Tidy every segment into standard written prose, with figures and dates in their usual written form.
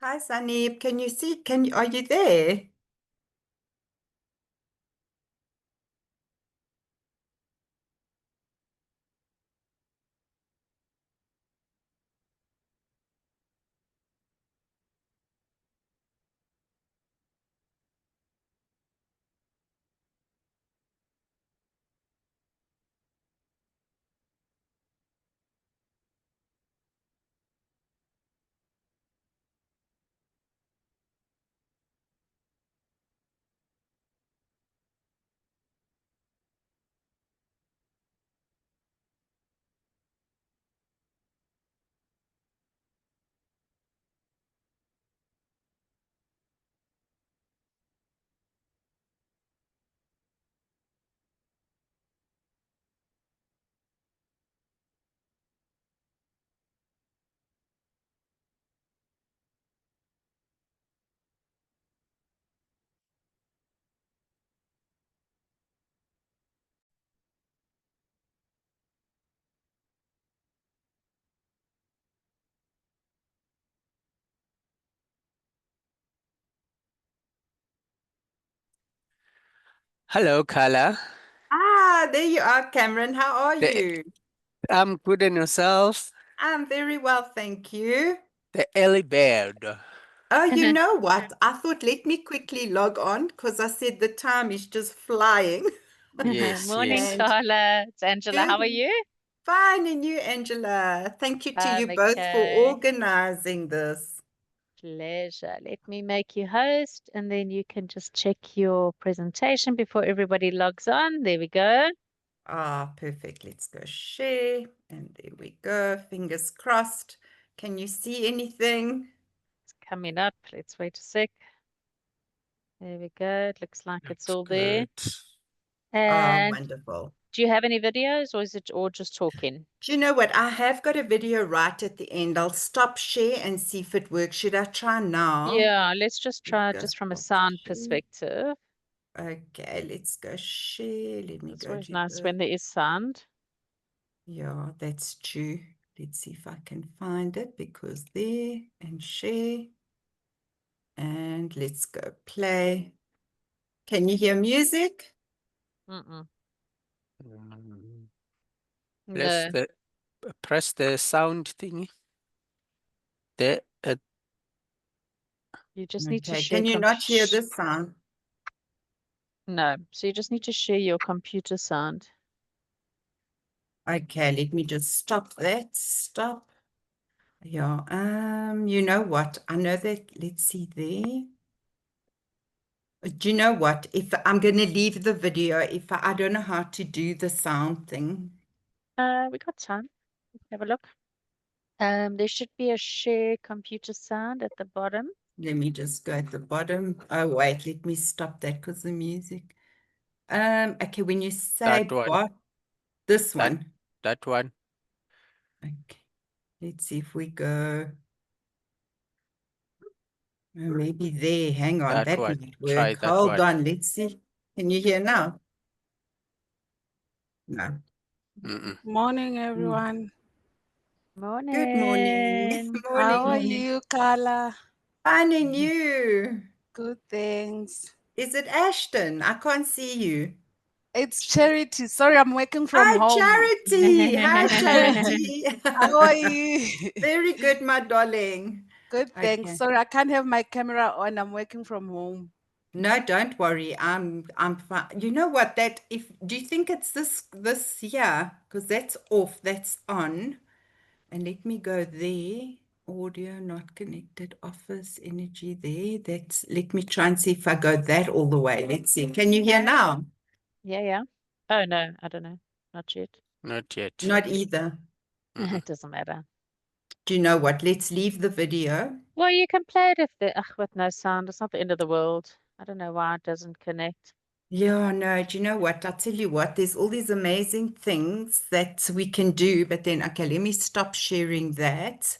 Hi, Sanib. Can you see? Are you there? Hello, Carla. Ah, there you are, Cameron. How are The, you? I'm good and yourself. I'm very well, thank you. The early bird. Oh, you know what? I thought let me quickly log on because I said the time is just flying. Yes, Morning, yes. And Carla. It's Angela. How are good, you? fine, and you, Angela. Thank you to you both for Okay. organizing this. Pleasure. Let me make you host and then you can just check your presentation before everybody logs on. There we go. Ah, perfect. Let's go share. And there we go. Fingers crossed. Can you see anything? It's coming up. Let's wait a sec. There we go. It looks like it's Looks all there. good. Ah, And wonderful. do you have any videos or is it all just talking? Do you know what? I have got a video right at the end. I'll stop share and see if it works. Should I try now? Yeah, let's just Let's try go just from a stop sound share. perspective. Okay, let's go share. Let me It's go always to nice the, when there is sound. yeah, that's true. Let's see if I can find it because there and share. And let's go play. Can you hear music? Mm-mm. Mm, Press No, the press the sound thingy. There. you just need to Okay, share can you not hear the sound? No, so you just need to share your computer sound. Okay, let me just stop that. Stop. Yeah, you know what? I know that, let's see there. Do you know what? If I'm going to leave the video, if I don't know how to do the sound thing, We got time. Let's have a look. There should be a share computer sound at the bottom. let me just go at the bottom. Oh, wait, let me stop that because the music. Okay, when you That say one. bot, this That one. that one. Okay, let's see if we go. Oh, maybe there. Hang on, That that one. might Try work. that Hold one. on, let's see. Can you hear now? No. Mm-mm. Morning, Mm. everyone. Good morning. Morning. How Morning, are morning. you, Carla? Finding you. Good, thanks. Is it Ashton? I can't see you. It's Charity. Sorry, I'm working from Hi, home. Charity. Hi, Charity. How are you? Very good, my darling. Good, thanks. Okay. Sorry, I can't have my camera on. I'm working from home. No, don't worry. I'm fine. You know what? That if do you think it's this here? Because that's off, that's on. And let me go there. Audio not connected, office energy there. That's let me try and see if I go that all the way. Let's see. Can you hear now? Yeah, yeah. Oh no, I don't know. Not yet. Not yet. Not either. Mm-mm. It doesn't matter. Do you know what? Let's leave the video. Well, you can play it if the with no sound. It's not the end of the world. I don't know why it doesn't connect. Yeah, no, do you know what? I'll tell you what, there's all these amazing things that we can do, but then, okay, let me stop sharing that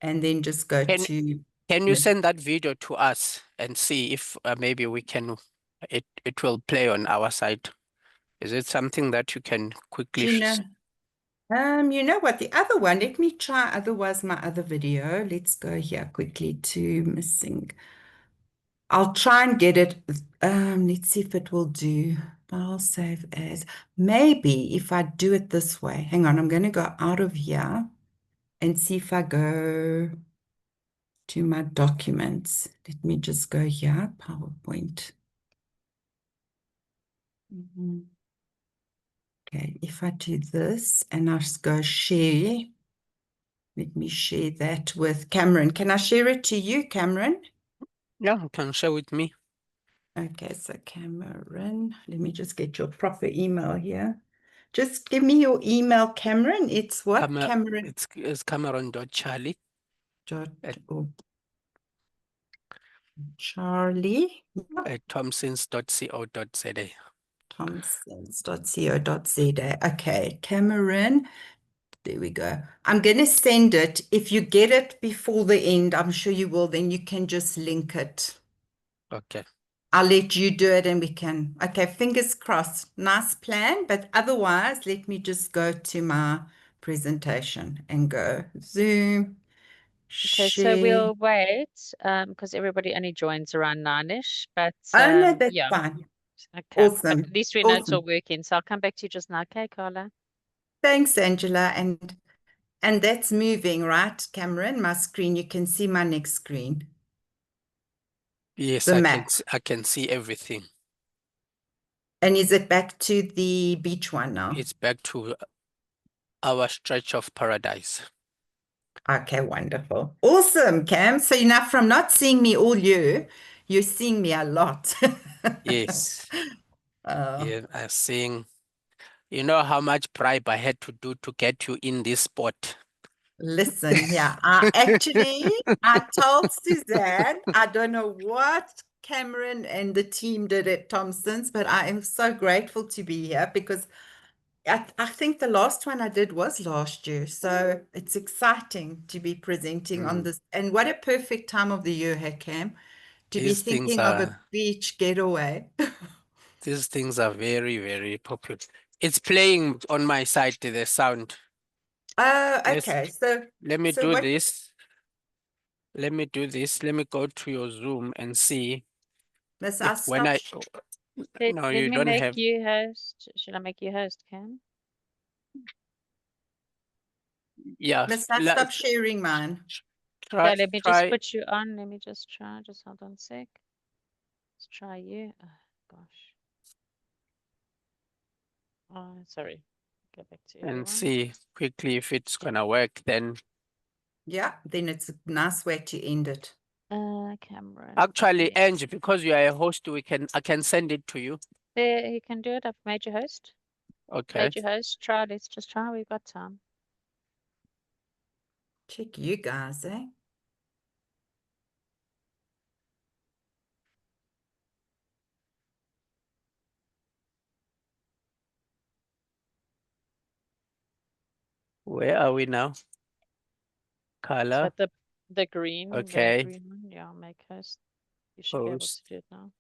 and then just go Can to, can you yeah. send that video to us and see if maybe we can it will play on our side? Is it something that you can quickly Do you know? You know what? The other one, let me try otherwise my other video. Let's go here quickly to missing. I'll try and get it. Let's see if it will do. File save as. Maybe if I do it this way. Hang on, I'm going to go out of here and see if I go to my documents. Let me just go here, PowerPoint. Okay, if I do this and I just go share, let me share that with Cameron. Can I share it to you, Cameron? Yeah, you can share with me. Okay, so Cameron, let me just get your proper email here. Just give me your email, Cameron. It's what, Cameron? It's Cameron.Charlie Dot at, oh, Charlie at thompsons.co.za. Thompsons.co.za. Okay, Cameron. There we go. I'm going to send it. If you get it before the end, I'm sure you will, then you can just link it. Okay. I'll let you do it and we can. Okay, fingers crossed. Nice plan. But otherwise, let me just go to my presentation and go Zoom, Okay, so share. we'll wait because everybody only joins around 9-ish, but Oh, no, that's yeah, fine. okay. But at Awesome. least we know it's all Awesome. working. So I'll come back to you just now. Okay, Carla. Thanks, Angela. And that's moving, right, Cameron? My screen, you can see my next screen, Yes, the I map. I can see everything. And is it back to the beach one now? It's back to our stretch of paradise. Okay, wonderful. Awesome, Cam. So you're now from not seeing me all year, you're seeing me a lot. Yes. Oh, Yeah, I'm seeing. You know how much bribe I had to do to get you in this spot. listen here. I told Suzanne, I don't know what Cameron and the team did at Thompson's, but I am so grateful to be here because I think the last one I did was last year. So it's exciting to be presenting on this. And what a perfect time of the year, hey, Cam, to be These things thinking of a are beach getaway. these things are very, very popular. It's playing on my side, the sound. Oh, Let's okay. So, let me so do what this. Let me do this. Let me go to your Zoom and see must I if when stop? I no, Let you me don't make have. you host. Should I make you host, Cam? Yeah, Must I stop sharing mine? Okay, let me just try put you on. Let me just try. Just hold on a sec. Let's try you. Oh, gosh. Oh, sorry. Go back to and everyone. see quickly if it's gonna work. Then Yeah, then it's a nice way to end it. Cameron. actually, Yes. Angie, because you are a host, I can send it to you. There, you can do it. I've made you host. Okay. Made you host. Try. Let's just try. We've got time. Check you guys, eh? Where are we now? So Color. at the green, Okay. green one. Yeah, make host. You should be able to Post. do it now.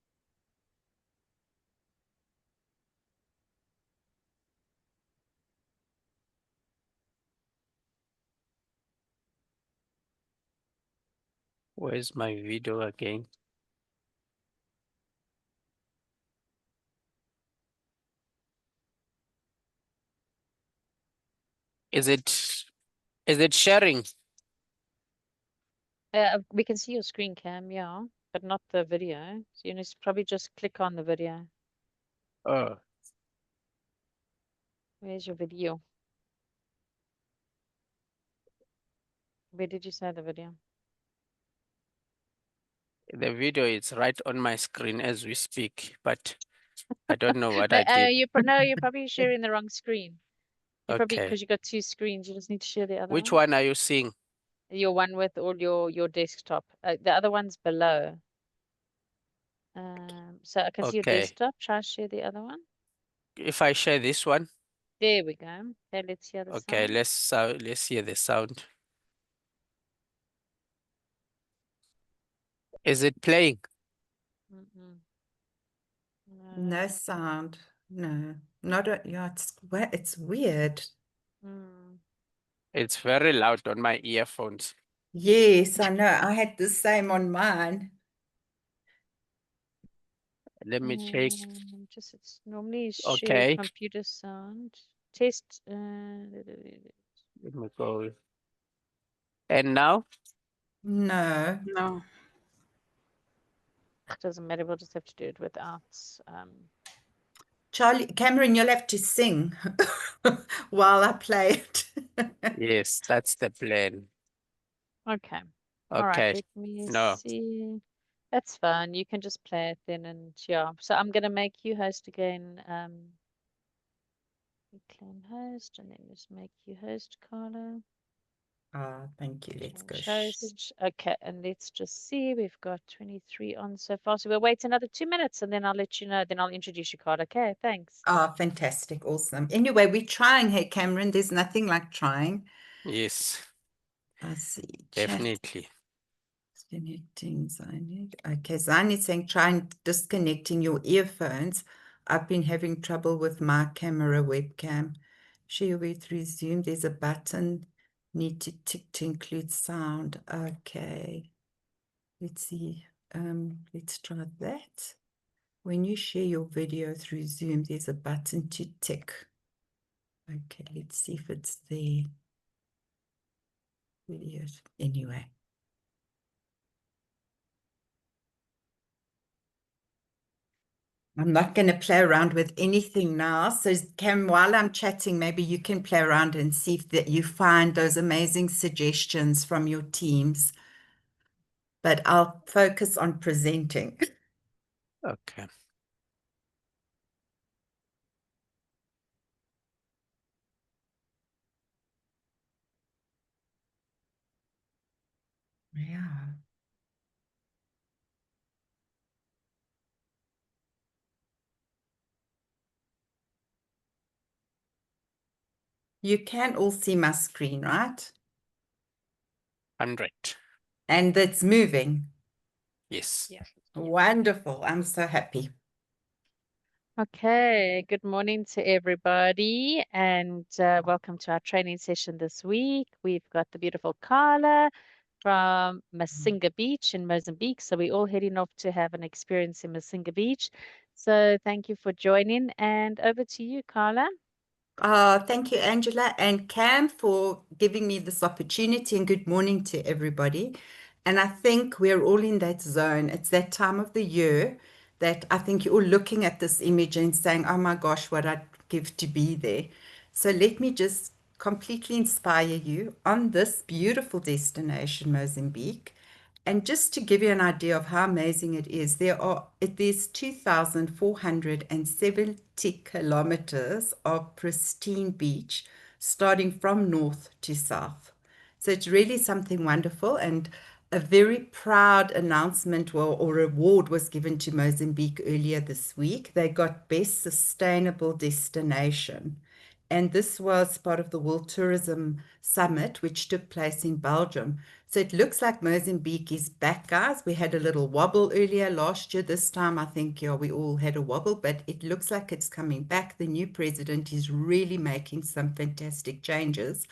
Where's my video again? Is it sharing? We can see your screen cam, yeah, but not the video. So you need to probably just click on the video. Oh, Where's your video? Where did you say the video? the video is right on my screen as we speak, but I don't know what No, I did. no, you're probably sharing the wrong screen. You probably Okay. because you got two screens. You just need to share the other Which one. one are you seeing? Your one with all your desktop. The other one's below. So I can see your Okay. desktop. Try share the other one. If I share this one, There we go. Okay, let's hear the okay, sound. let's hear the sound. Is it playing? Mm-mm. No No. sound. No, not a, yeah, it's weird. Mm. It's very loud on my earphones. Yes, I know. I had the same on mine. Let me check. Just it's normally share Okay. computer sound. Test. Let me go. And now? No. No. It doesn't matter. We'll just have to do it without. Charlie, Cameron, you'll have to sing while I play it. Yes, that's the plan. Okay. All right. Okay. Let me No. see. That's fine. You can just play it then, and yeah. So I'm gonna make you host again. Claim host, and then just make you host, Carla. Ah, thank you. Let's go. Change host. Okay, and let's just see. We've got 23 on so far. So we'll wait another 2 minutes, and then I'll let you know. Then I'll introduce you, Carla. Okay, thanks. Ah, fantastic. Awesome. Anyway, we're trying. Hey, Cameron, there's nothing like trying. Yes, I see. Chat. definitely. Disconnecting Zainid. Okay, Zainid saying try and disconnecting your earphones. I've been having trouble with my camera webcam. Share with resume. There's a button. Need to tick to include sound. Okay. Let's see. Let's try that. When you share your video through Zoom, there's a button to tick. Okay, let's see if it's there. Videos. Anyway. I'm not going to play around with anything now. So Cam, while I'm chatting, maybe you can play around and see if that you find those amazing suggestions from your teams. But I'll focus on presenting. Okay. Yeah. You can all see my screen, right? 100. And it's moving. Yes. Yeah. Wonderful. I'm so happy. Okay, good morning to everybody, and welcome to our training session this week. We've got the beautiful Carla from Massinga Beach in Mozambique. So we're all heading off to have an experience in Massinga Beach. So thank you for joining, and over to you, Carla. Thank you, Angela and Cam, for giving me this opportunity, and good morning to everybody. And I think we're all in that zone. It's that time of the year that I think you're all looking at this image and saying, oh my gosh, what I'd give to be there. So let me just completely inspire you on this beautiful destination, Mozambique. And just to give you an idea of how amazing it is, there's 2,470 kilometers of pristine beach, starting from north to south. So it's really something wonderful, and a very proud announcement or award was given to Mozambique earlier this week. They got Best Sustainable Destination. And this was part of the World Tourism Summit, which took place in Belgium. So it looks like Mozambique is back, guys. We had a little wobble earlier last year. This time, I think, yeah, we all had a wobble, but it looks like it's coming back. The new president is really making some fantastic changes.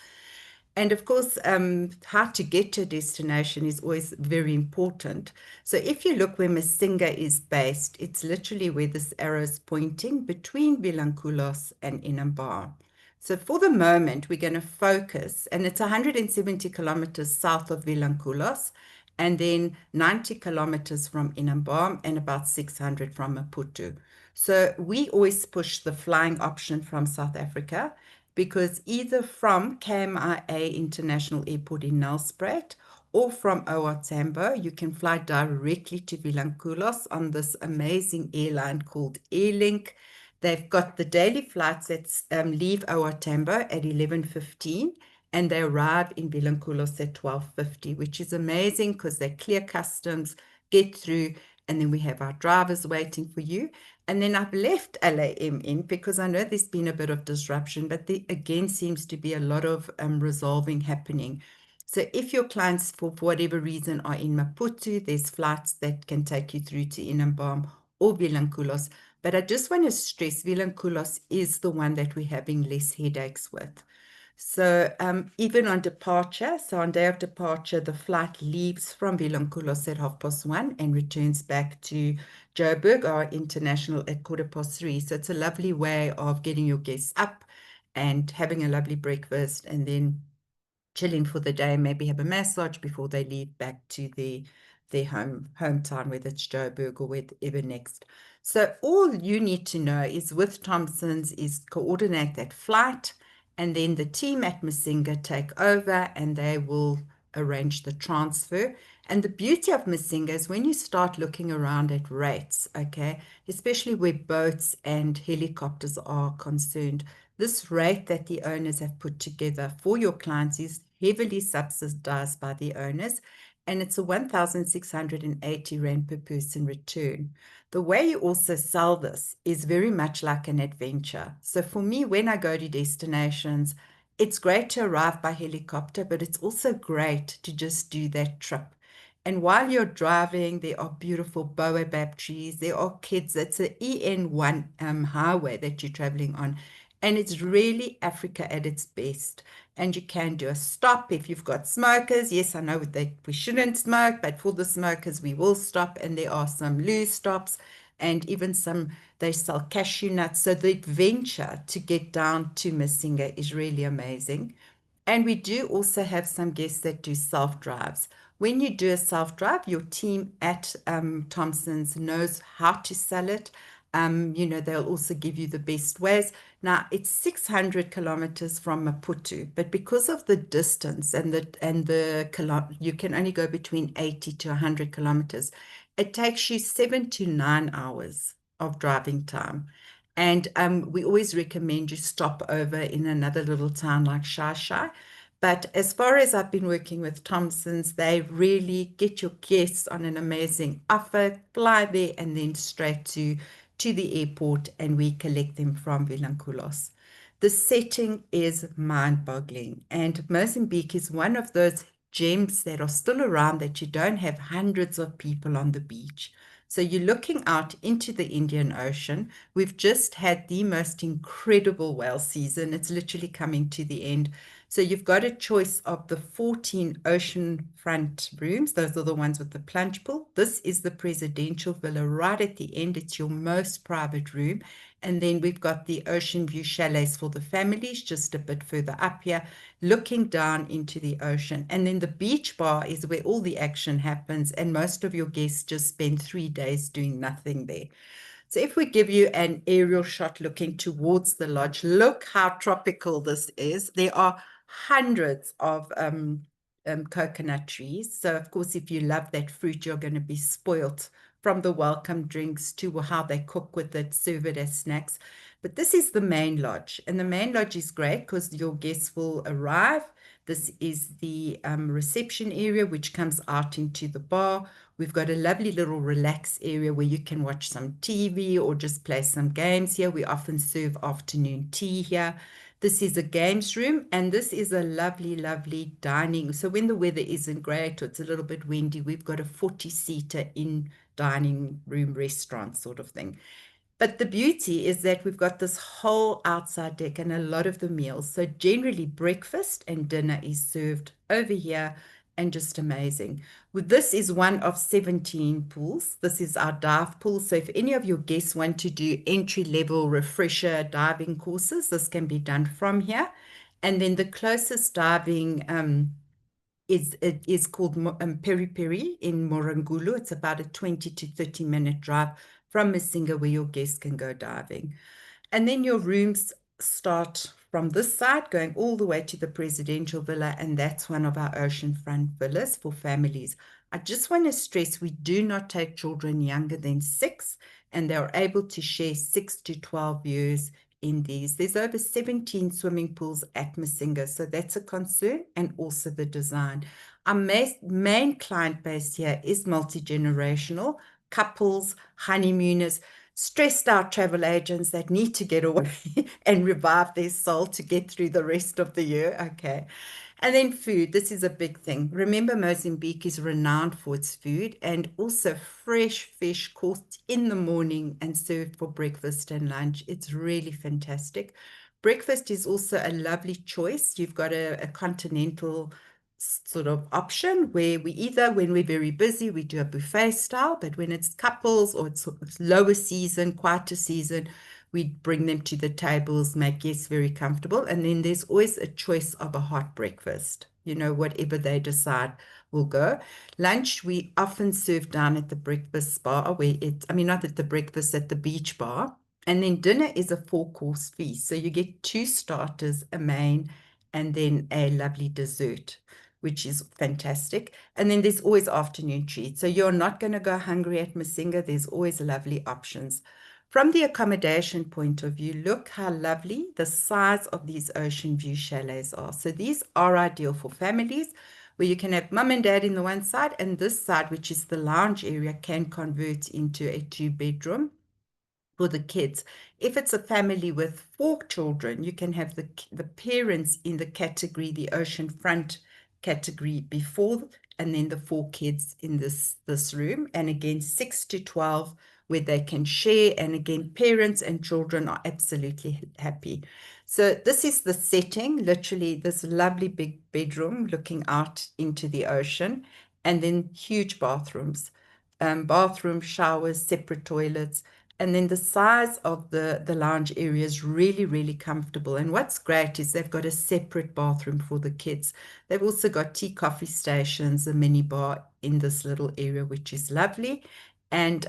And of course, how to get to a destination is always very important. So if you look where Massinga is based, it's literally where this arrow is pointing between Vilanculos and Inhambane. So for the moment, we're going to focus, and it's 170 kilometers south of Vilanculos, and then 90 kilometers from Inhambane and about 600 from Maputo. So we always push the flying option from South Africa, because either from KMIA International Airport in Nelspruit or from OR Tambo, you can fly directly to Vilanculos on this amazing airline called Airlink. They've got the daily flights that leave OR Tambo at 11:15 and they arrive in Vilanculos at 12:50, which is amazing because they clear customs, get through, and then we have our drivers waiting for you. And then I've left LAM in because I know there's been a bit of disruption, but there again seems to be a lot of resolving happening. So if your clients, for whatever reason, are in Maputo, there's flights that can take you through to Inhambane or Vilanculos. But I just want to stress Vilanculos is the one that we're having less headaches with. So even on departure, so on day of departure, the flight leaves from Vilanculos at 1:30 and returns back to Joburg, our international, at 3:15. So it's a lovely way of getting your guests up and having a lovely breakfast and then chilling for the day, maybe have a massage before they leave back to their hometown, whether it's Joburg or wherever next. So all you need to know is with Thompson's is coordinate that flight, and then the team at Massinga take over and they will arrange the transfer. And the beauty of Massinga is when you start looking around at rates, okay, especially where boats and helicopters are concerned, this rate that the owners have put together for your clients is heavily subsidized by the owners, and it's a 1,680 Rand per person return. The way you also sell this is very much like an adventure. So for me, when I go to destinations, it's great to arrive by helicopter, but it's also great to just do that trip. And while you're driving, there are beautiful baobab trees. There are kids. It's an EN1 highway that you're traveling on. And it's really Africa at its best. And you can do a stop if you've got smokers. Yes, I know that we shouldn't smoke, but for the smokers, we will stop. And there are some loose stops and even some, they sell cashew nuts. So the adventure to get down to Massinga is really amazing. And we do also have some guests that do self-drives. When you do a self-drive, your team at Thompson's knows how to sell it. They'll also give you the best ways. Now, it's 600 kilometers from Maputo, but because of the distance and you can only go between 80 to 100 kilometers, it takes you 7 to 9 hours of driving time. And we always recommend you stop over in another little town like Shai. But as far as I've been working with Thompson's, they really get your guests on an amazing offer, fly there, and then straight to the airport, and we collect them from Vilanculos. The setting is mind-boggling, and Mozambique is one of those gems that are still around that you don't have hundreds of people on the beach. So you're looking out into the Indian Ocean. We've just had the most incredible whale season. It's literally coming to the end. So you've got a choice of the 14 oceanfront rooms. Those are the ones with the plunge pool. This is the presidential villa right at the end. It's your most private room. And then we've got the ocean view chalets for the families just a bit further up here, looking down into the ocean. And then the beach bar is where all the action happens. And most of your guests just spend 3 days doing nothing there. So if we give you an aerial shot looking towards the lodge, look how tropical this is. There are hundreds of coconut trees. So of course, if you love that fruit, you're going to be spoilt from the welcome drinks to how they cook with it, serve it as snacks. But this is the main lodge, and the main lodge is great because your guests will arrive. This is the reception area, which comes out into the bar. We've got a lovely little relax area where you can watch some TV or just play some games here. We often serve afternoon tea here. This is a games room, and this is a lovely, lovely dining. So when the weather isn't great or it's a little bit windy, we've got a 40-seater in dining room restaurant sort of thing. But the beauty is that we've got this whole outside deck and a lot of the meals. So generally breakfast and dinner is served over here, and just amazing. This is one of 17 pools. This is our dive pool. So if any of your guests want to do entry-level refresher diving courses, this can be done from here. And then the closest diving is called Peri Peri in Morangulu. It's about a 20 to 30-minute drive from Massinga where your guests can go diving. And then your rooms start from this side going all the way to the presidential villa, and that's one of our oceanfront villas for families. I just want to stress we do not take children younger than 6, and they're able to share 6 to 12 years in these. There's over 17 swimming pools at Massinga, so that's a concern, and also the design. Our main client base here is multi-generational, couples, honeymooners, stressed out travel agents that need to get away and revive their soul to get through the rest of the year. Okay. And then food. This is a big thing. Remember, Mozambique is renowned for its food, and also fresh fish caught in the morning and served for breakfast and lunch. It's really fantastic. breakfast is also a lovely choice. You've got a continental sort of option where we either, when we're very busy, we do a buffet style, but when it's couples or it's lower season, quieter season, we bring them to the tables, make guests very comfortable. And then there's always a choice of a hot breakfast. You know, whatever they decide will go. Lunch, we often serve down at the breakfast bar, where it's, I mean, not at the breakfast, at the beach bar. And then dinner is a 4-course feast. So you get 2 starters, a main, and then a lovely dessert, which is fantastic. And then there's always afternoon treats. So you're not going to go hungry at Massinga. There's always lovely options. From the accommodation point of view, look how lovely the size of these ocean view chalets are. So these are ideal for families where you can have mum and dad in the one side, and this side, which is the lounge area, can convert into a 2-bedroom for the kids. If it's a family with 4 children, you can have the parents in the category, the oceanfront category before, and then the 4 kids in this room. And again, 6 to 12 where they can share. And again, parents and children are absolutely happy. So this is the setting, literally this lovely big bedroom looking out into the ocean, and then huge bathrooms, bathroom, showers, separate toilets. And then the size of the lounge area is really, really comfortable. And what's great is they've got a separate bathroom for the kids. They've also got tea, coffee stations, a mini bar in this little area, which is lovely. And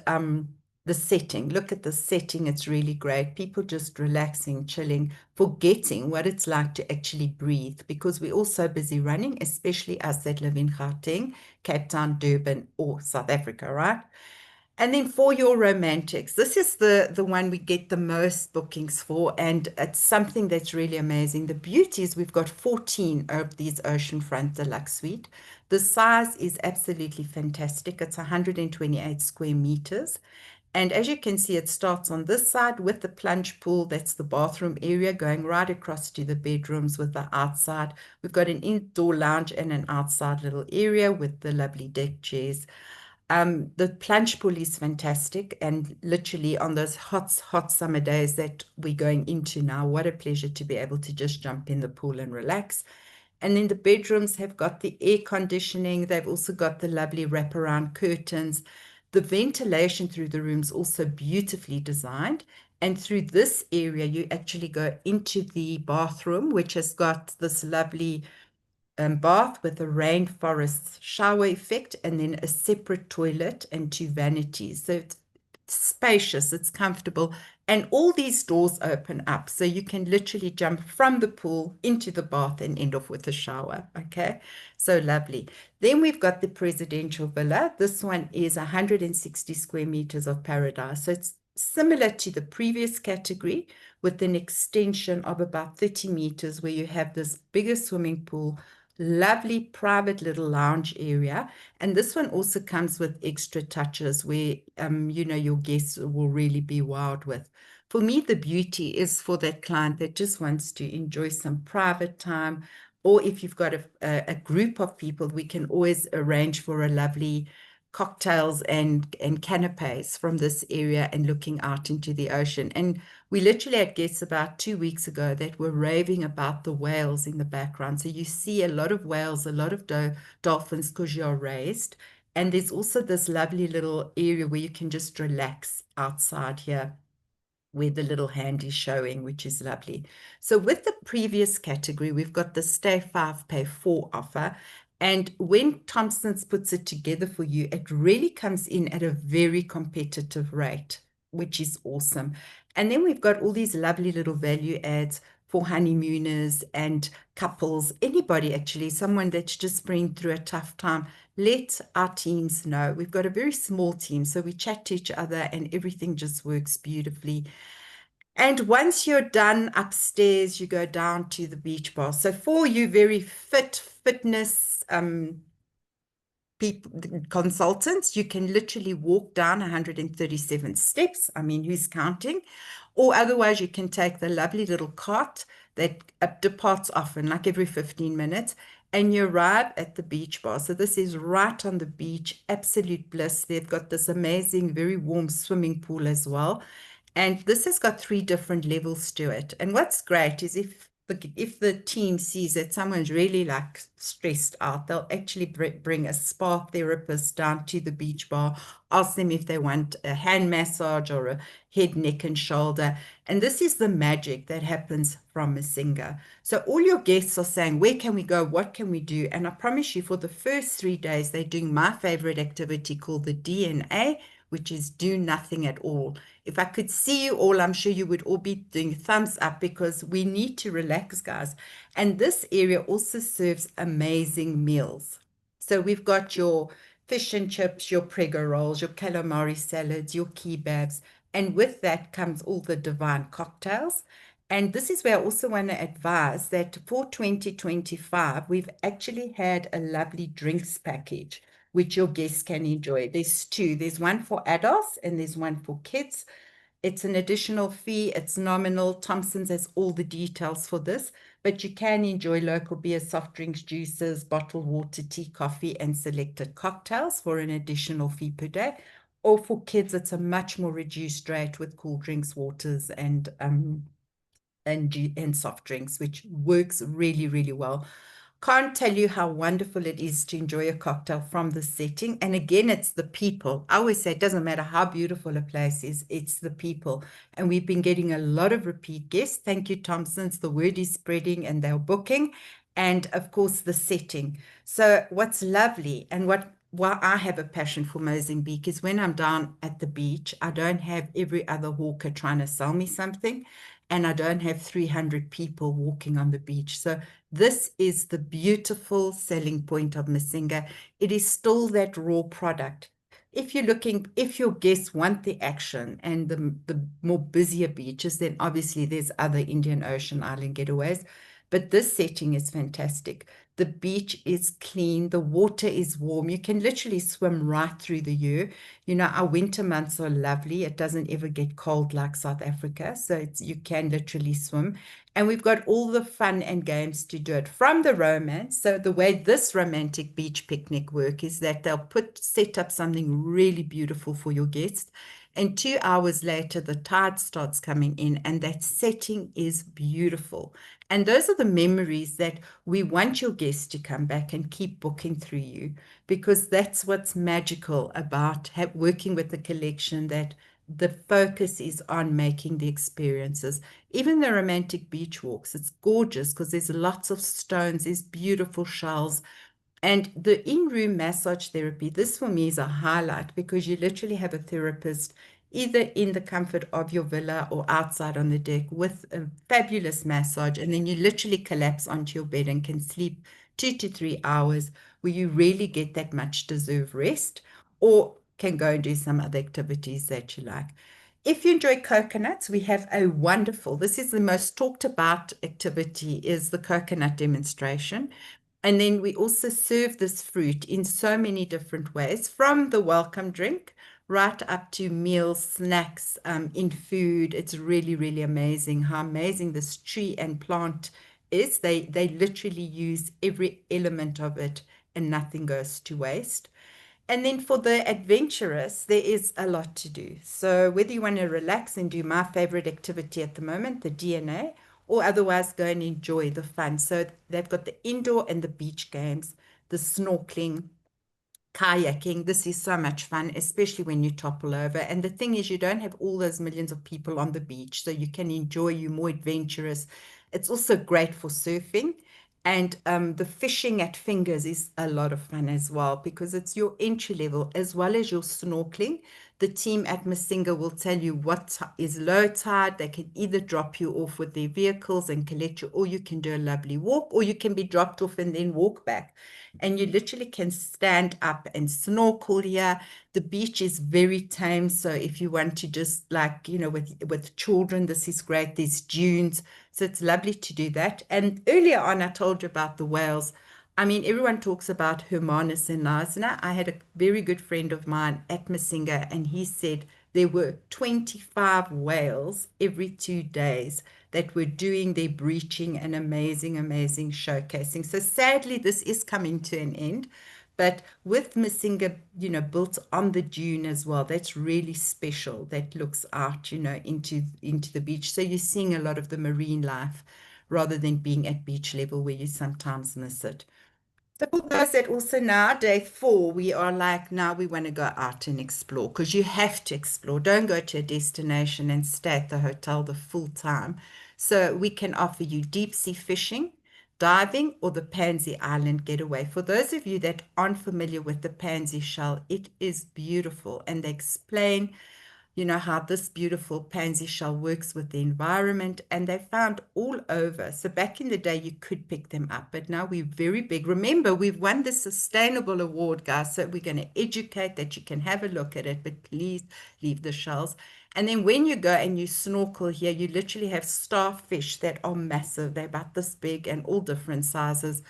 the setting, look at the setting. It's really great. People just relaxing, chilling, forgetting what it's like to actually breathe, because we're all so busy running, especially us that live in Gauteng, Cape Town, Durban, or South Africa, right? And then for your romantics, this is the one we get the most bookings for, and it's something that's really amazing. The beauty is we've got 14 of these oceanfront deluxe suite. The size is absolutely fantastic. It's 128 square meters. And as you can see, it starts on this side with the plunge pool. That's the bathroom area going right across to the bedrooms with the outside. We've got an indoor lounge and an outside little area with the lovely deck chairs. The plunge pool is fantastic, and literally on those hot summer days that we're going into now, what a pleasure to be able to just jump in the pool and relax. And then the bedrooms have got the air conditioning. They've also got the lovely wraparound curtains. The ventilation through the rooms also beautifully designed. And through this area, you actually go into the bathroom, which has got this lovely bath with a rainforest shower effect, and then a separate toilet and 2 vanities. So it's spacious, it's comfortable, and all these doors open up. So you can literally jump from the pool into the bath and end off with a shower. Okay, so lovely. Then we've got the presidential villa. This one is 160 square meters of paradise. So it's similar to the previous category, with an extension of about 30 meters where you have this bigger swimming pool, lovely private little lounge area. And this one also comes with extra touches where, you know, your guests will really be wowed with. For me, the beauty is for that client that just wants to enjoy some private time, or if you've got a group of people, we can always arrange for a lovely cocktails and canapes from this area and looking out into the ocean. And we literally had guests about 2 weeks ago that were raving about the whales in the background. So you see a lot of whales, a lot of dolphins, because you're raised. And there's also this lovely little area where you can just relax outside here, where the little hand is showing, which is lovely. So with the previous category, we've got the Stay 5, Pay 4 offer. And when Thompson's puts it together for you, it really comes in at a very competitive rate, which is awesome. And then we've got all these lovely little value adds for honeymooners and couples, anybody actually, someone that's just been through a tough time. Let our teams know. We've got a very small team, so we chat to each other and everything just works beautifully. And once you're done upstairs, you go down to the beach bar. So for you very fitness people, consultants, you can literally walk down 137 steps. I mean, who's counting? Or otherwise, you can take the lovely little cart that departs often, like every 15 minutes, and you arrive at the beach bar. So this is right on the beach, absolute bliss. They've got this amazing, very warm swimming pool as well. And this has got 3 different levels to it. And what's great is if the team sees that someone's really like stressed out, they'll actually bring a spa therapist down to the beach bar, ask them if they want a hand massage or a head, neck, and shoulder. And this is the magic that happens from Massinga. So all your guests are saying, where can we go? What can we do? And I promise you, for the first 3 days, they're doing my favorite activity called the DNA, which is do nothing at all. If I could see you all, I'm sure you would all be doing thumbs up because we need to relax, guys. And this area also serves amazing meals. So we've got your fish and chips, your prego rolls, your calamari salads, your kebabs, and with that comes all the divine cocktails. And this is where I also want to advise that for 2025, we've actually had a lovely drinks package which your guests can enjoy. There's 2. There's one for adults and there's one for kids. It's an additional fee. It's nominal. Thompson's has all the details for this, but you can enjoy local beer, soft drinks, juices, bottled water, tea, coffee, and selected cocktails for an additional fee per day. Or for kids, it's a much more reduced rate with cool drinks, waters, and soft drinks, which works really, really well. Can't tell you how wonderful it is to enjoy a cocktail from the setting. And again, it's the people. I always say it doesn't matter how beautiful a place is, it's the people. And we've been getting a lot of repeat guests. Thank you, Thompson's. The word is spreading and they're booking. And of course, the setting. So what's lovely and why I have a passion for Mozambique is when I'm down at the beach, I don't have every other hawker trying to sell me something. And I don't have 300 people walking on the beach. So this is the beautiful selling point of Massinga. It is still that raw product. If your guests want the action and the more busier beaches, then obviously there's other Indian Ocean island getaways. But this setting is fantastic. The beach is clean. The water is warm. You can literally swim right through the year. You know, our winter months are lovely. It doesn't ever get cold like South Africa. So you can literally swim. And we've got all the fun and games to do it from the romance. So the way this romantic beach picnic work is that they'll set up something really beautiful for your guests. And 2 hours later, the tide starts coming in and that setting is beautiful. And those are the memories that we want your guests to come back and keep booking through you, because that's what's magical about working with the collection, that the focus is on making the experiences. Even the romantic beach walks, it's gorgeous because there's lots of stones, there's beautiful shells. And the in-room massage therapy, this for me is a highlight because you literally have a therapist either in the comfort of your villa or outside on the deck with a fabulous massage. And then you literally collapse onto your bed and can sleep 2 to 3 hours where you really get that much deserved rest, or can go and do some other activities that you like. If you enjoy coconuts, we have a wonderful, this is the most talked about activity, is the coconut demonstration. And then we also serve this fruit in so many different ways, from the welcome drink right up to meals, snacks, in food. It's really, really amazing how amazing this tree and plant is. They literally use every element of it and nothing goes to waste. And then for the adventurous, there is a lot to do. So whether you want to relax and do my favorite activity at the moment, the DNA, or otherwise go and enjoy the fun. So they've got the indoor and the beach games, the snorkeling, kayaking. This is so much fun, especially when you topple over. And the thing is, you don't have all those millions of people on the beach, so you can enjoy, you're more adventurous. It's also great for surfing. And the fishing at Fingers is a lot of fun as well because it's your entry level as well as your snorkeling. The team at Massinga will tell you what is low tide. They can either drop you off with their vehicles and collect you, or you can do a lovely walk, or you can be dropped off and then walk back. And you literally can stand up and snorkel here. The beach is very tame. So if you want to just like, you know, with children, this is great. There's dunes. So it's lovely to do that. And earlier on, I told you about the whales. I mean, everyone talks about Hermanus and Knysna. I had a very good friend of mine at Massinga, and he said there were 25 whales every 2 days that were doing their breaching and amazing, amazing showcasing. So sadly, this is coming to an end. But with Massinga, built on the dune as well, that's really special. That looks out, into the beach. So you're seeing a lot of the marine life rather than being at beach level where you sometimes miss it. So for those that also now, day 4, we are like, now we want to go out and explore because you have to explore. Don't go to a destination and stay at the hotel the full time. So we can offer you deep sea fishing, diving, or the Pansy Island getaway. For those of you that aren't familiar with the Pansy Shell, it is beautiful. And they explain how this beautiful pansy shell works with the environment, and they're found all over. So back in the day, you could pick them up, but now we're very big. Remember, we've won the Sustainable Award, guys, so we're going to educate that you can have a look at it, but please leave the shells. And then when you go and you snorkel here, you literally have starfish that are massive. They're about this big and all different sizes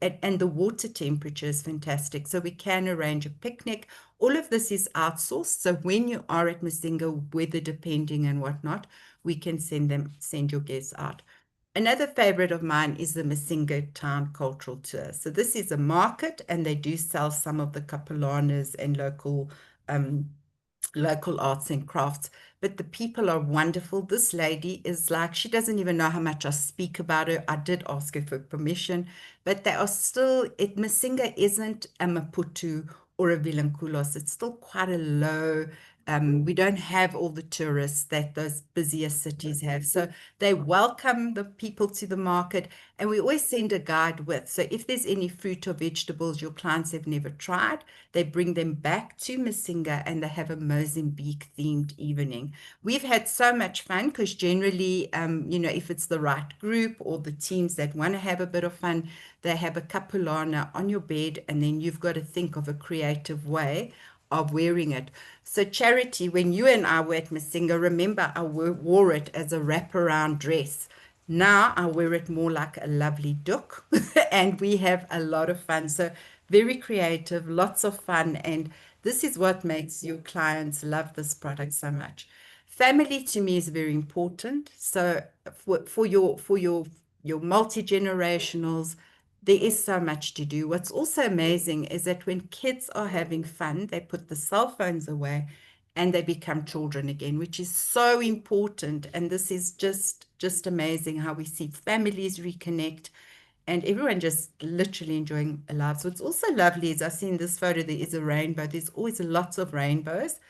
and the water temperature is fantastic. So we can arrange a picnic. All of this is outsourced. So when you are at Massinga, weather depending and whatnot, we can send your guests out. Another favorite of mine is the Massinga Town Cultural Tour. So this is a market, and they do sell some of the capelanas and local arts and crafts, but the people are wonderful. This lady is like, she doesn't even know how much I speak about her. I did ask her for permission, but they are still, Massinga isn't a Maputo or a Vilanculos. It's still quite a low, we don't have all the tourists that those busier cities have. So they welcome the people to the market, and we always send a guide with. So if there's any fruit or vegetables your clients have never tried, they bring them back to Massinga and they have a Mozambique themed evening. We've had so much fun because generally, if it's the right group or the teams that want to have a bit of fun, they have a capulana on your bed, and then you've got to think of a creative way of wearing it. So Charity, when you and I were at Massinga, remember I wore it as a wraparound dress. Now I wear it more like a lovely doek and we have a lot of fun. So very creative, lots of fun. And this is what makes your clients love this product so much. Family to me is very important. So for your multi-generationals, there is so much to do. What's also amazing is that when kids are having fun, they put the cell phones away and they become children again, which is so important. And this is just amazing how we see families reconnect and everyone just literally enjoying a life. So it's also lovely, as I see in this photo, there is a rainbow. There's always lots of rainbows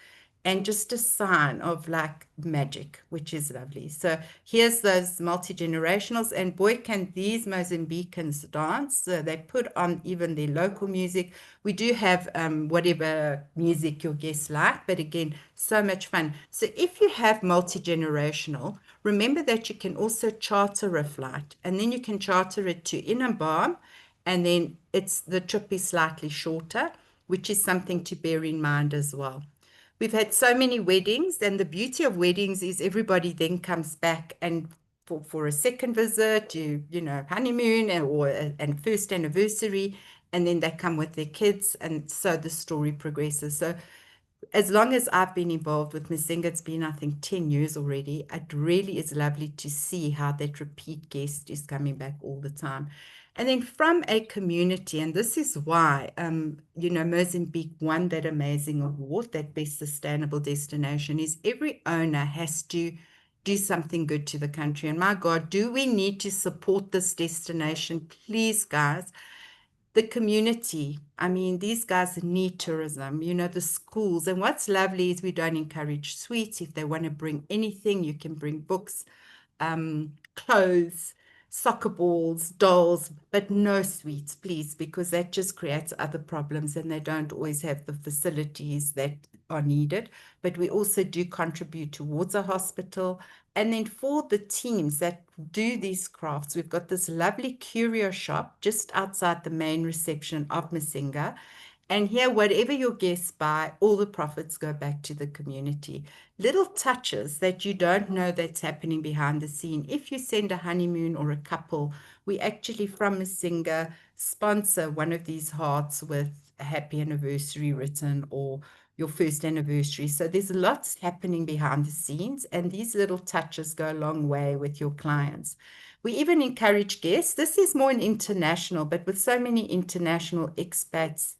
and just a sign of like magic, which is lovely. So here's those multi-generationals, and boy, can these Mozambicans dance. So they put on even their local music. We do have whatever music your guests like, but again, so much fun. So if you have multi-generational, remember that you can also charter a flight, and then you can charter it to Inambam, and then the trip is slightly shorter, which is something to bear in mind as well. We've had so many weddings, and the beauty of weddings is everybody then comes back and for a second visit, honeymoon and first anniversary, and then they come with their kids, and so the story progresses. So as long as I've been involved with Massinga, it's been, I think, 10 years already. It really is lovely to see how that repeat guest is coming back all the time. And then from a community, and this is why, Mozambique won that amazing award, that best sustainable destination, is every owner has to do something good to the country. And my God, do we need to support this destination? Please, guys. The community, I mean, these guys need tourism, the schools. And what's lovely is we don't encourage sweets. If they want to bring anything, you can bring books, clothes, soccer balls, dolls, but no sweets, please, because that just creates other problems and they don't always have the facilities that are needed. But we also do contribute towards a hospital. And then for the teams that do these crafts, we've got this lovely curio shop just outside the main reception of Massinga. And here, whatever your guests buy, all the profits go back to the community. Little touches that you don't know that's happening behind the scene. If you send a honeymoon or a couple, we actually from Massinga sponsor one of these hearts with a happy anniversary written or your first anniversary. So there's lots happening behind the scenes, and these little touches go a long way with your clients. We even encourage guests. This is more an international, but with so many international expats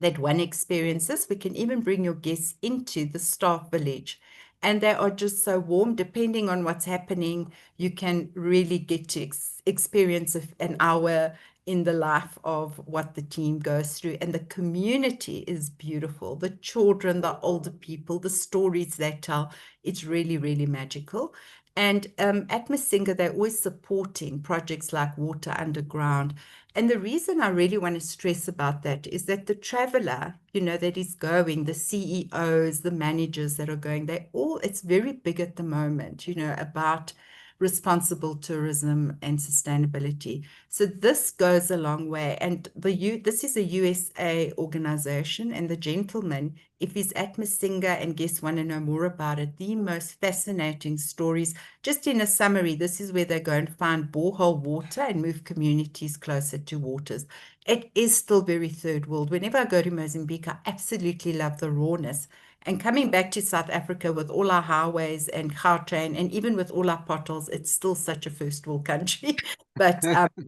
that want to experience this. We can even bring your guests into the staff village. And they are just so warm. Depending on what's happening, you can really get to experience an hour in the life of what the team goes through. And the community is beautiful. The children, the older people, the stories they tell, it's really, really magical. And at Massinga, they're always supporting projects like Water Underground. And the reason I really want to stress about that is that the traveler, that is going, the CEOs, the managers that are going, it's very big at the moment, about responsible tourism and sustainability. So this goes a long way. And this is a USA organization, and the gentleman, if he's at Massinga and guests want to know more about it, the most fascinating stories. Just in a summary, this is where they go and find borehole water and move communities closer to waters. It is still very third world. Whenever I go to Mozambique, I absolutely love the rawness. And coming back to South Africa with all our highways and Gautrain, and even with all our potholes, it's still such a first world country. But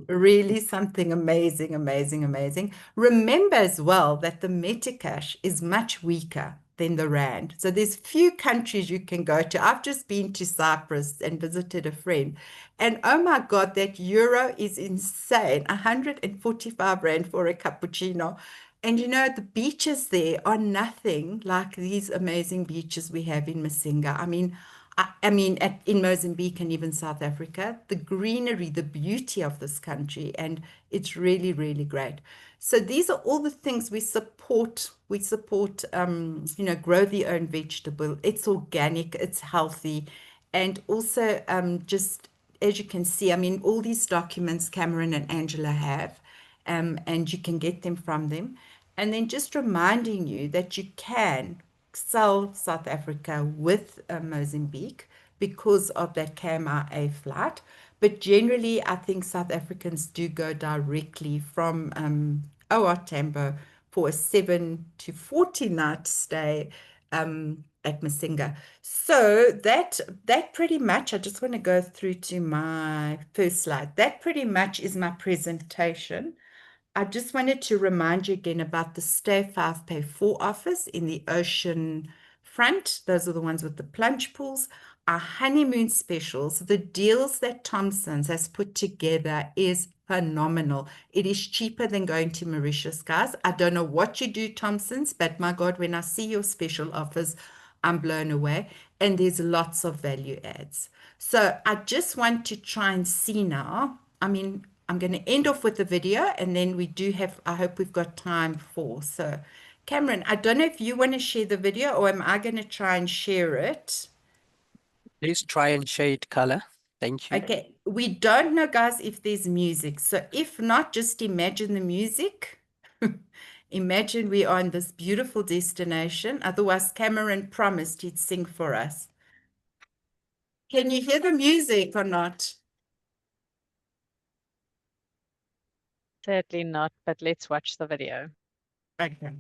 really something amazing, amazing, amazing. Remember as well that the Metacash is much weaker than the Rand. So there's few countries you can go to. I've just been to Cyprus and visited a friend. And oh my God, that euro is insane. 145 Rand for a cappuccino. And the beaches there are nothing like these amazing beaches we have in Massinga. In Mozambique and even South Africa, the greenery, the beauty of this country, and it's really, really great. So these are all the things we support. We support, grow the own vegetable. It's organic, it's healthy, and also just as you can see, all these documents Cameron and Angela have, and you can get them from them. And then just reminding you that you can sell South Africa with Mozambique because of that KMIA flight. But generally, I think South Africans do go directly from OR Tambo for a 7 to 14 night stay at Massinga. So that pretty much, I just want to go through to my first slide. That pretty much is my presentation. I just wanted to remind you again about the Stay 5 Pay 4 office in the ocean front. Those are the ones with the plunge pools. Our honeymoon specials, the deals that Thompson's has put together is phenomenal. It is cheaper than going to Mauritius, guys. I don't know what you do, Thompson's, but my God, when I see your special offers, I'm blown away. And there's lots of value adds. So I just want to try and see now. I'm going to end off with the video, and then I hope we've got time for. So Cameron, I don't know if you want to share the video, or am I going to try and share it? Please try and share it color. Thank you. Okay, we don't know, guys, if there's music. So if not, just imagine the music. Imagine we are in this beautiful destination. Otherwise, Cameron promised he'd sing for us. Can you hear the music or not? Sadly not, but let's watch the video. Okay.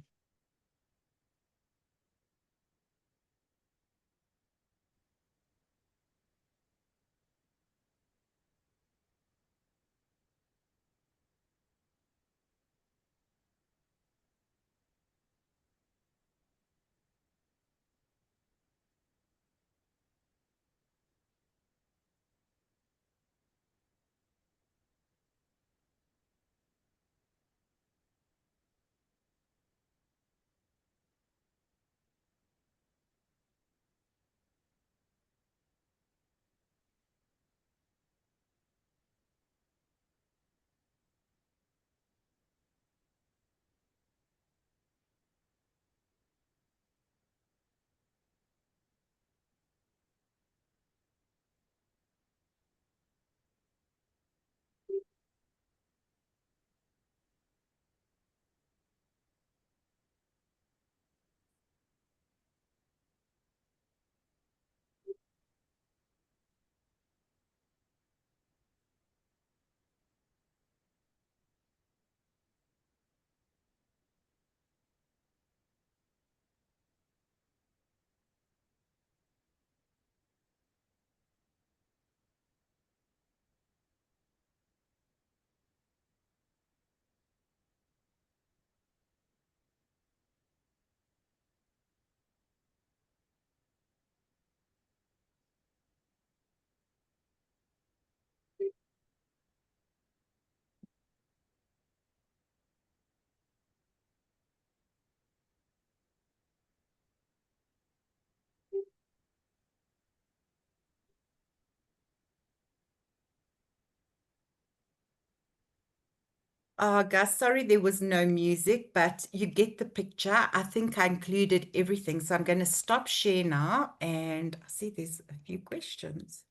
Oh, Gus, sorry there was no music, but you get the picture. I think I included everything. So I'm going to stop share now. And I see there's a few questions.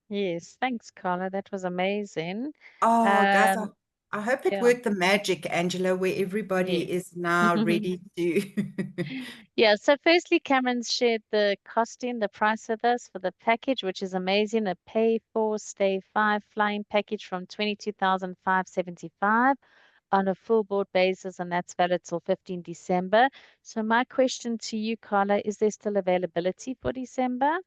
Yes, thanks, Carla. That was amazing. Oh, Gus, Um, I hope it yeah, worked the magic, Angela, where everybody yes. is now ready to. Yeah, so firstly, Cameron's shared the costing, the price of this for the package, which is amazing. A pay four, stay five flying package from 22,575 on a full board basis, and that's valid till 15 December. So my question to you, Carla, is there still availability for December?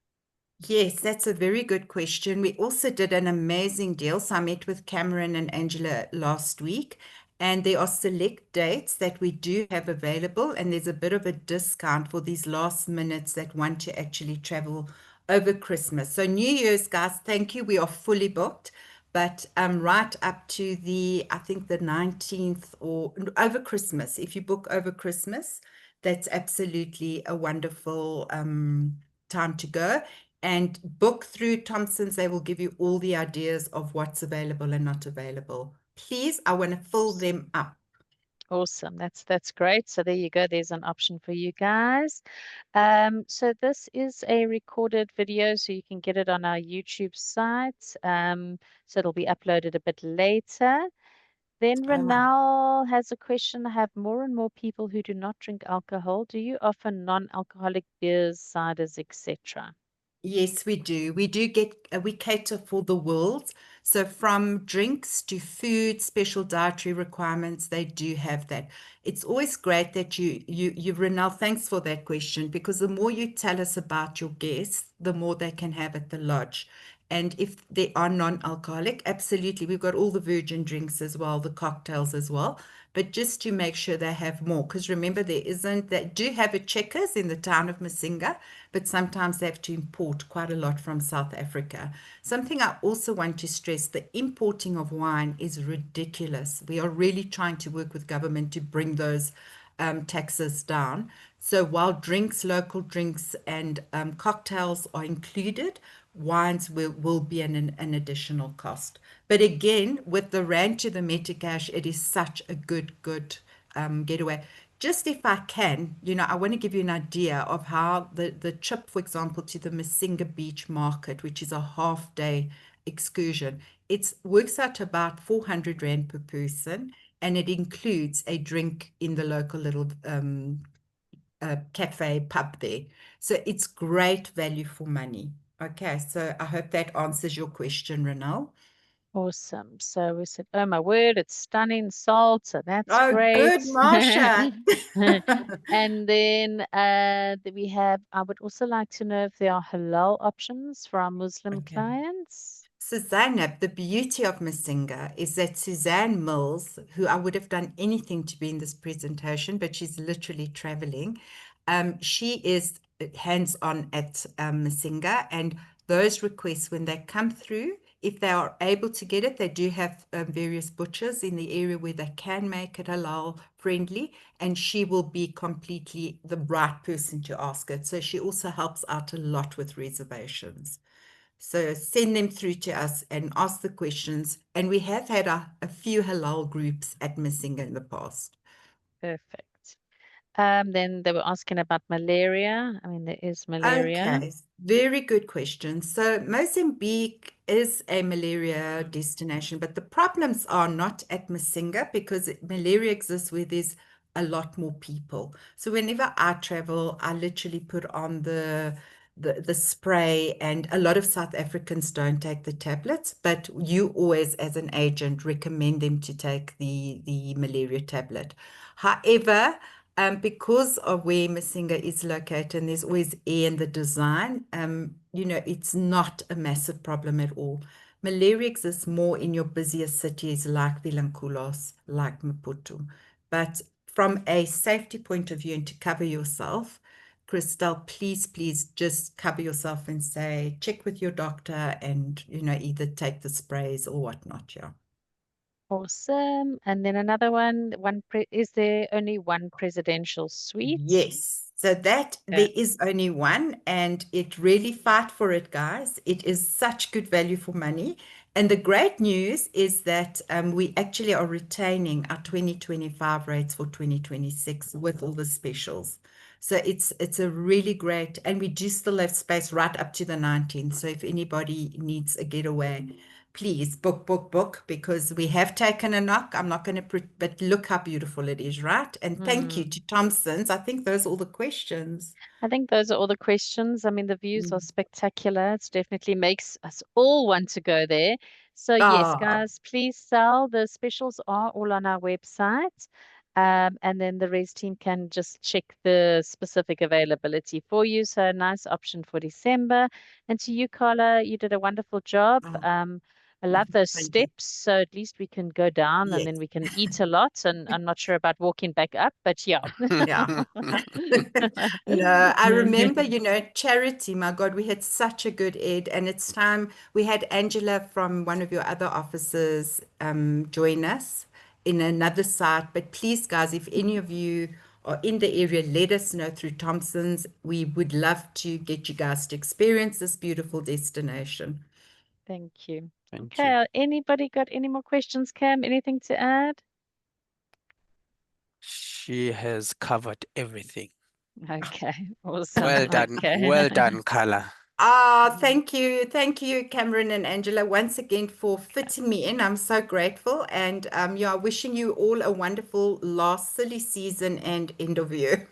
Yes, that's a very good question. We also did an amazing deal. So I met with Cameron and Angela last week, and there are select dates that we do have available, and there's a bit of a discount for these last minutes that want to actually travel over Christmas. So New Year's, guys, thank you. We are fully booked, but right up to I think the 19th or over Christmas. If you book over Christmas, that's absolutely a wonderful time to go and book through Thompson's. They will give you all the ideas of what's available and not available. Please, I want to fill them up. Awesome. That's great. So there you go. There's an option for you guys. So this is a recorded video, so you can get it on our YouTube site. So it'll be uploaded a bit later. Then Oh, Renal has a question. I have more and more people who do not drink alcohol. Do you offer non-alcoholic beers, ciders, etc.? yes, we do. We do get, we cater for the world. So from drinks to food, special dietary requirements, they do have that. It's always great that Renal, thanks for that question, because the more you tell us about your guests, the more they can have at the lodge. And if they are non-alcoholic, absolutely. We've got all the virgin drinks as well, the cocktails as well. But just to make sure they have more, because remember, they do have a Checkers in the town of Massinga, but sometimes they have to import quite a lot from South Africa. Something I also want to stress, the importing of wine is ridiculous. We are really trying to work with government to bring those taxes down. So while drinks, local drinks, and cocktails are included, wines will be an additional cost. But again, with the rand to the Metacash, it is such a good getaway. Just if I can, I want to give you an idea of how the trip, for example, to the Massinga Beach Market, which is a half-day excursion, it works out to about 400 Rand per person, and it includes a drink in the local little cafe pub there. So it's great value for money. Okay, so I hope that answers your question, Renal. Awesome. So we said, oh my word, it's stunning salt. So that's Oh, great. good, Marsha. And then we have, I would also like to know if there are halal options for our Muslim Okay. clients. So Zainab, the beauty of Massinga is that Suzanne Mills, who I would have done anything to be in this presentation, but she's literally traveling. She is hands-on at Massinga, and those requests, when they come through, if they are able to get it, they do have various butchers in the area where they can make it halal friendly, and she will be completely the right person to ask it. So she also helps out a lot with reservations. So send them through to us and ask the questions. And we have had a few halal groups at Massinga in the past. Perfect. Then they were asking about malaria. I mean, there is malaria. Okay, very good question. So Mozambique is a malaria destination, but the problems are not at Massinga because malaria exists where there's a lot more people. So whenever I travel, I literally put on the spray, and a lot of South Africans don't take the tablets, but you always, as an agent, recommend them to take the malaria tablet. However, because of where Massinga is located, and there's always air in the design, it's not a massive problem at all. Malaria exists more in your busier cities like Vilanculos, like Maputo. But from a safety point of view and to cover yourself, Christelle, please just cover yourself and say, check with your doctor and, either take the sprays or whatnot. Yeah. Awesome. And then another one, is there only one presidential suite? Yes. So that Okay. there is only one, and it really fight for it, guys. It is such good value for money. And the great news is that we actually are retaining our 2025 rates for 2026 with all the specials. So it's a really great, and we do still have space right up to the 19th. So if anybody needs a getaway, please book, because we have taken a knock. I'm not going to, but look how beautiful it is, right? And thank you to Thompson's. I think those are all the questions. I think those are all the questions. I mean, the views are Mm. spectacular. It definitely makes us all want to go there. So yes, Ah, guys, please sell. The specials are all on our website. And then the res team can just check the specific availability for you. So a nice option for December. And to you, Carla, you did a wonderful job. oh, I love those thank you. steps. So at least we can go down and Yes. then we can eat a lot. And I'm not sure about walking back up, but yeah. Yeah. No, I remember, charity, my God, we had such a good Ed, and it's time we had Angela from one of your other offices join us in another site. But please, guys, if any of you are in the area, let us know through Thompson's. We would love to get you guys to experience this beautiful destination. Thank you. Thank you. Okay, anybody got any more questions, Cam? Anything to add? She has covered everything. Okay, awesome. Well done. Okay. Well done, Carla. Ah, thank you. Thank you, Cameron and Angela, once again for fitting me in. I'm so grateful. And yeah, wishing you all a wonderful last silly season and end of year.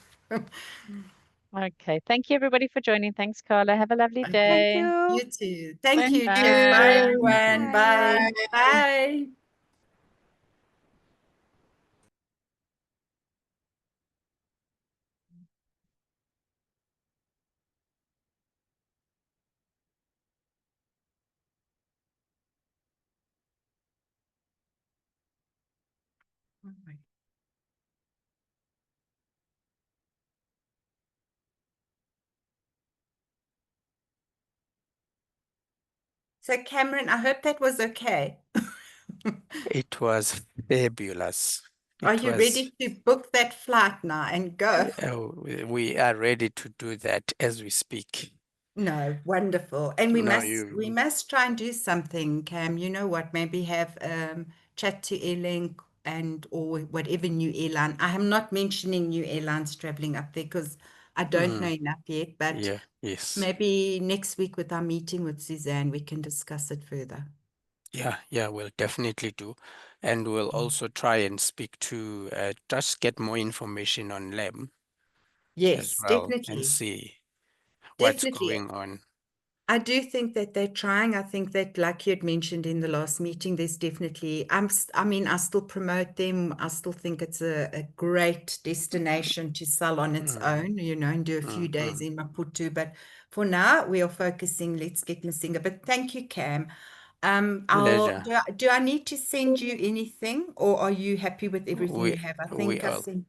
Okay, thank you everybody for joining. Thanks, Carla. Have a lovely Okay. Thank day. you. You too. Thank Thank you. Cheers. Bye. Bye, you. everyone. Bye. Bye. Bye. So, Cameron, I hope that was okay. It was fabulous. Are It you was, ready to book that flight now and go? we are ready to do that as we speak. No, wonderful. And we No, must try and do something, Cam. You know what? Maybe have chat to Airlink and or whatever new airline. I am not mentioning new airlines traveling up there because I don't know enough yet, but yeah, yes. maybe next week with our meeting with Suzanne, we can discuss it further. Yeah, we'll definitely do. And we'll also try and speak to, just get more information on LEM as Yes, well and definitely. see what's Definitely. going on. I do think that they're trying. I think that, like you had mentioned in the last meeting, there's definitely, I mean, I still promote them. I still think it's a great destination to sell on its own, and do a few days in Maputo. But for now, we are focusing, let's get Massinga. But thank you, Cam. Pleasure. Do I need to send you anything, or are you happy with everything We you have? I we think I all sent.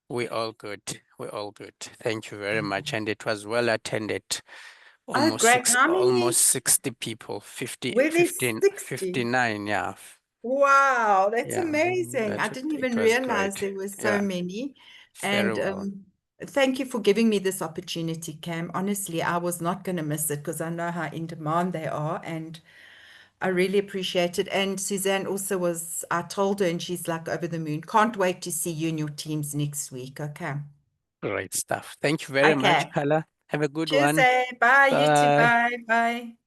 we all good. We all good. Thank you very much. And it was well attended. Oh, great. How many? Almost 60 people, 50, Were there 15, 60? 59, yeah. Wow, that's Yeah, amazing. I didn't it even was realize great. there were so Yeah, many. very And well. thank you for giving me this opportunity, Cam. Honestly, I was not going to miss it because I know how in demand they are, and I really appreciate it. And Suzanne also was, I told her, and she's like over the moon. Can't wait to see you and your teams next week. Okay. Great stuff. Thank you very much, Okay. Carla. Have a good Cheers, one. eh? Bye. You too. Bye. Bye. Bye.